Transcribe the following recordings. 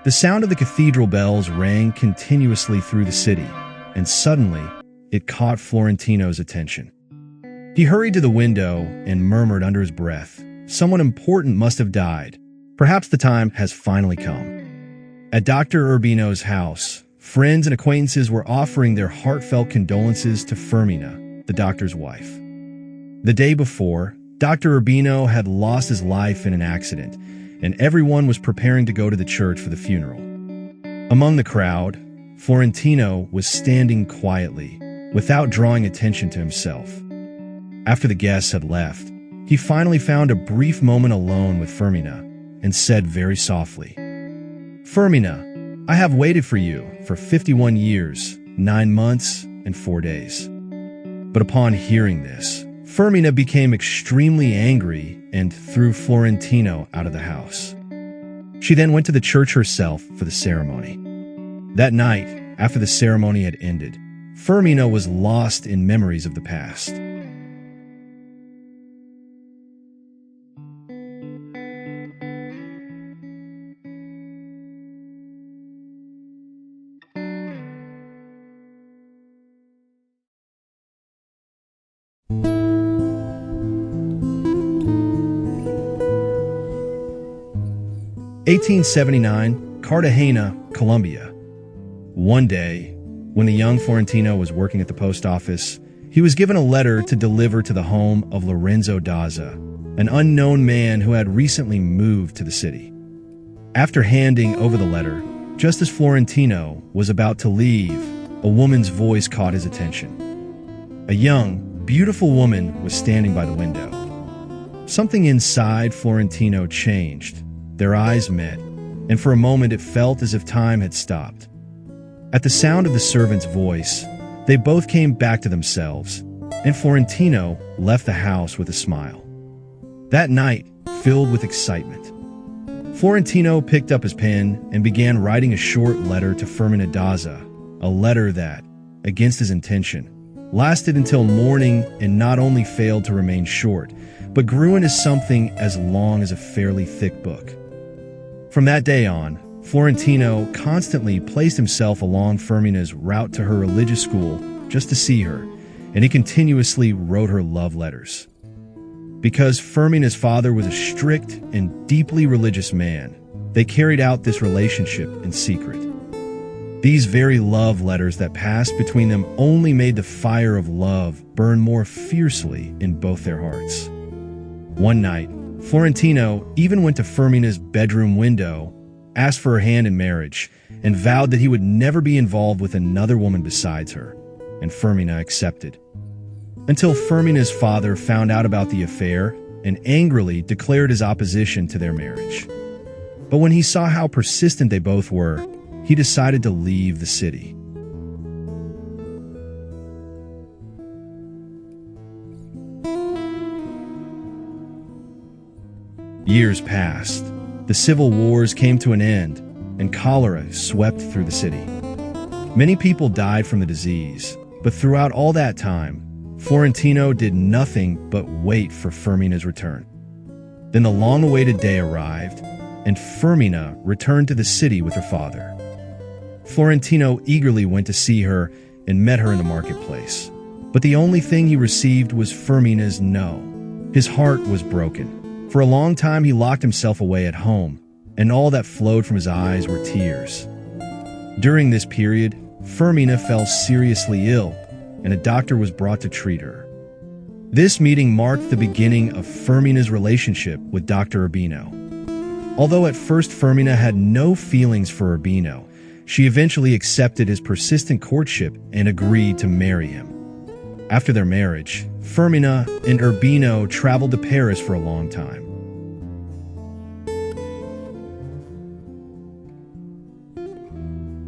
The sound of the cathedral bells rang continuously through the city, and suddenly, it caught Florentino's attention. He hurried to the window and murmured under his breath, "Someone important must have died. Perhaps the time has finally come." At Dr. Urbino's house, friends and acquaintances were offering their heartfelt condolences to Fermina, the doctor's wife. The day before, Dr. Urbino had lost his life in an accident, and everyone was preparing to go to the church for the funeral. Among the crowd, Florentino was standing quietly, without drawing attention to himself. After the guests had left, he finally found a brief moment alone with Fermina and said very softly, "Fermina, I have waited for you for 51 years, 9 months, and 4 days." But upon hearing this, Fermina became extremely angry and threw Florentino out of the house. She then went to the church herself for the ceremony. That night, after the ceremony had ended, Fermina was lost in memories of the past. (1879), Cartagena, Colombia. One day, when the young Florentino was working at the post office, he was given a letter to deliver to the home of Lorenzo Daza, an unknown man who had recently moved to the city. After handing over the letter, just as Florentino was about to leave, a woman's voice caught his attention. A young, beautiful woman was standing by the window. Something inside Florentino changed. Their eyes met, and for a moment it felt as if time had stopped. At the sound of the servant's voice, they both came back to themselves, and Florentino left the house with a smile. That night, filled with excitement, Florentino picked up his pen and began writing a short letter to Fermina Daza, a letter that, against his intention, lasted until morning and not only failed to remain short, but grew into something as long as a fairly thick book. From that day on, Florentino constantly placed himself along Fermina's route to her religious school just to see her, and he continuously wrote her love letters. Because Fermina's father was a strict and deeply religious man, they carried out this relationship in secret. These very love letters that passed between them only made the fire of love burn more fiercely in both their hearts. One night, Florentino even went to Fermina's bedroom window, asked for her hand in marriage, and vowed that he would never be involved with another woman besides her, and Fermina accepted. Until Fermina's father found out about the affair and angrily declared his opposition to their marriage. But when he saw how persistent they both were, he decided to leave the city. Years passed. The civil wars came to an end, and cholera swept through the city. Many people died from the disease, but throughout all that time, Florentino did nothing but wait for Fermina's return. Then the long-awaited day arrived, and Fermina returned to the city with her father. Florentino eagerly went to see her and met her in the marketplace. But the only thing he received was Fermina's no. His heart was broken. For a long time he locked himself away at home, and all that flowed from his eyes were tears. During this period, Fermina fell seriously ill, and a doctor was brought to treat her. This meeting marked the beginning of Fermina's relationship with Dr. Urbino. Although at first Fermina had no feelings for Urbino, she eventually accepted his persistent courtship and agreed to marry him. After their marriage, Fermina and Urbino traveled to Paris for a long time.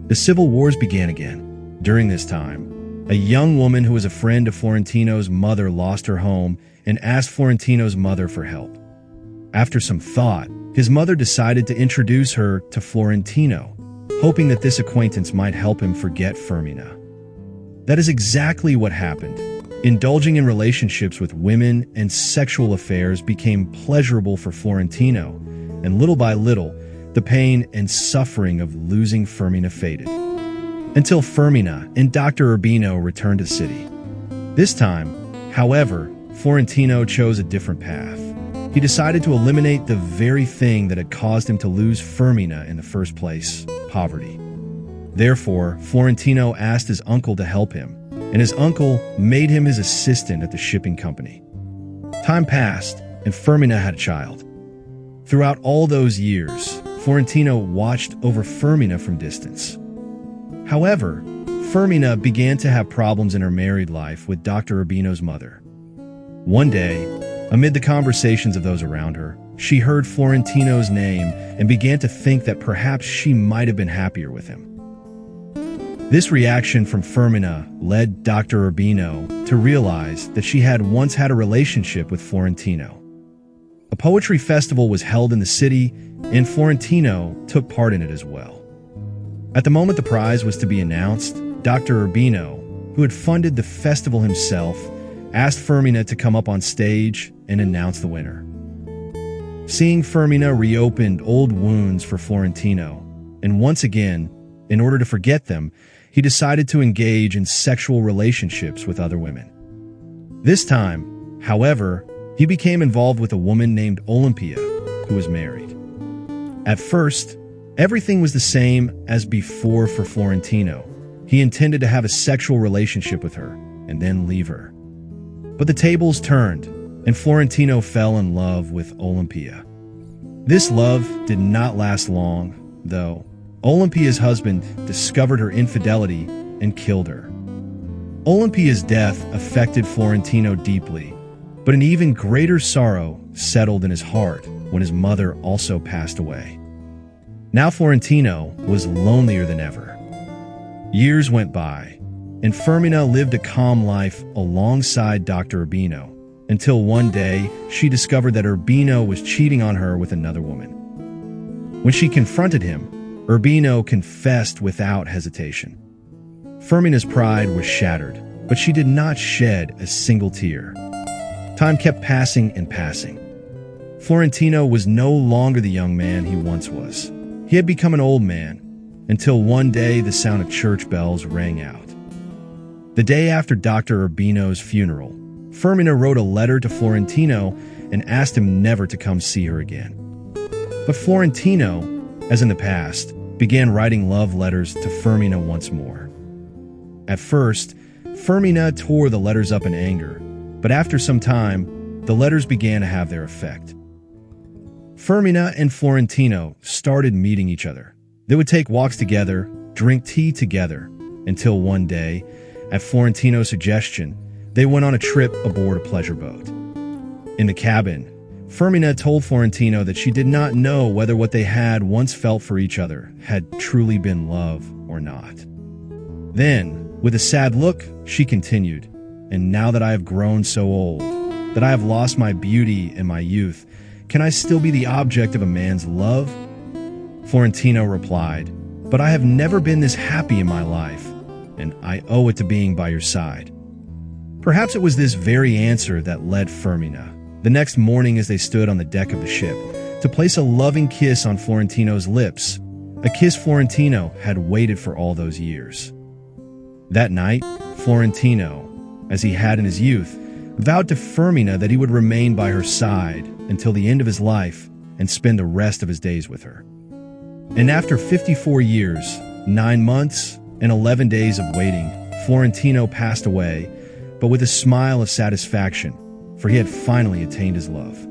The civil wars began again. During this time, a young woman who was a friend of Florentino's mother lost her home and asked Florentino's mother for help. After some thought, his mother decided to introduce her to Florentino, hoping that this acquaintance might help him forget Fermina. That is exactly what happened. Indulging in relationships with women and sexual affairs became pleasurable for Florentino, and little by little, the pain and suffering of losing Fermina faded. Until Fermina and Dr. Urbino returned to the city. This time, however, Florentino chose a different path. He decided to eliminate the very thing that had caused him to lose Fermina in the first place: poverty. Therefore, Florentino asked his uncle to help him, and his uncle made him his assistant at the shipping company. Time passed, and Fermina had a child. Throughout all those years, Florentino watched over Fermina from distance. However, Fermina began to have problems in her married life with Dr. Urbino's mother. One day, amid the conversations of those around her, she heard Florentino's name and began to think that perhaps she might have been happier with him. This reaction from Fermina led Dr. Urbino to realize that she had once had a relationship with Florentino. A poetry festival was held in the city, and Florentino took part in it as well. At the moment the prize was to be announced, Dr. Urbino, who had funded the festival himself, asked Fermina to come up on stage and announce the winner. Seeing Fermina reopened old wounds for Florentino, and once again, in order to forget them, he decided to engage in sexual relationships with other women. This time, however, he became involved with a woman named Olympia, who was married. At first, everything was the same as before for Florentino. He intended to have a sexual relationship with her and then leave her. But the tables turned, and Florentino fell in love with Olympia. This love did not last long, though. Olympia's husband discovered her infidelity and killed her. Olympia's death affected Florentino deeply, but an even greater sorrow settled in his heart when his mother also passed away. Now Florentino was lonelier than ever. Years went by, and Fermina lived a calm life alongside Dr. Urbino, until one day she discovered that Urbino was cheating on her with another woman. When she confronted him, Urbino confessed without hesitation. Fermina's pride was shattered, but she did not shed a single tear. Time kept passing and passing. Florentino was no longer the young man he once was. He had become an old man, until one day the sound of church bells rang out. The day after Dr. Urbino's funeral, Fermina wrote a letter to Florentino and asked him never to come see her again. But Florentino, as in the past, began writing love letters to Fermina once more. At first, Fermina tore the letters up in anger, but after some time, the letters began to have their effect. Fermina and Florentino started meeting each other. They would take walks together, drink tea together, until one day, at Florentino's suggestion, they went on a trip aboard a pleasure boat. In the cabin, Fermina told Florentino that she did not know whether what they had once felt for each other had truly been love or not. Then, with a sad look, she continued, "And now that I have grown so old, that I have lost my beauty and my youth, can I still be the object of a man's love?" Florentino replied, "But I have never been this happy in my life, and I owe it to being by your side." Perhaps it was this very answer that led Fermina, the next morning as they stood on the deck of the ship, to place a loving kiss on Florentino's lips, a kiss Florentino had waited for all those years. That night, Florentino, as he had in his youth, vowed to Fermina that he would remain by her side until the end of his life and spend the rest of his days with her. And after 54 years, 9 months, and 11 days of waiting, Florentino passed away, but with a smile of satisfaction, for he had finally attained his love.